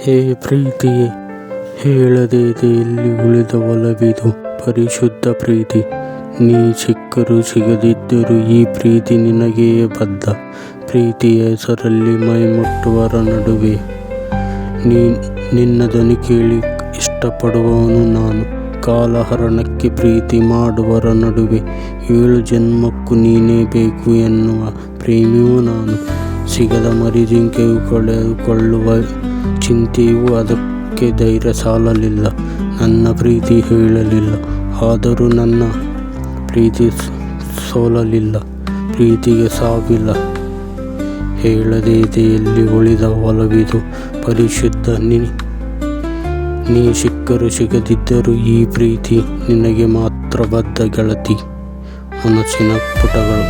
ಹೇ ಪ್ರೀತಿಯೇ, ಹೇಳದೇದೆ ಎಲ್ಲಿ ಉಳಿದ ಒಲವಿದು ಪರಿಶುದ್ಧ ಪ್ರೀತಿ. ನೀ ಸಿಕ್ಕರೂ ಸಿಗದಿದ್ದರೂ ಈ ಪ್ರೀತಿ ನಿನಗೆಯೇ ಬದ್ಧ. ಪ್ರೀತಿಯ ಹೆಸರಲ್ಲಿ ಮೈಮುಟ್ಟುವರ ನಡುವೆ ನಿನ್ನ ಧ್ವನಿ ಕೇಳಿ ಇಷ್ಟಪಡುವವನು ನಾನು. ಕಾಲಹರಣಕ್ಕೆ ಪ್ರೀತಿ ಮಾಡುವರ ನಡುವೆ 7 ಜನ್ಮಕ್ಕೂ ನೀನೇ ಬೇಕು ಎನ್ನುವ ಪ್ರೇಮಿಯೂ ನಾನು. ಸಿಗದ ಮರಿಜಿಂಕೆಯು ಕಳೆದುಕೊಳ್ಳುವ ಚಿಂತೆಯೂ ಅದಕ್ಕೆ ಧೈರ್ಯ ಸಾಲಲಿಲ್ಲ. ನನ್ನ ಪ್ರೀತಿ ಹೇಳಲಿಲ್ಲ, ಆದರೂ ನನ್ನ ಪ್ರೀತಿ ಸೋಲಲಿಲ್ಲ. ಪ್ರೀತಿಗೆ ಸಾವಿಲ್ಲ, ಹೇಳದೇ ಇದೆ ಎಲ್ಲಿ ಉಳಿದ ಒಲವಿದು ಪರಿಶುದ್ಧ. ನೀ ಸಿಕ್ಕರೂ ಸಿಗದಿದ್ದರೂ ಈ ಪ್ರೀತಿ ನಿನಗೆ ಮಾತ್ರ ಬದ್ಧ ಗೆಳತಿ. ಮನಸ್ಸಿನ ಪುಟಗಳು.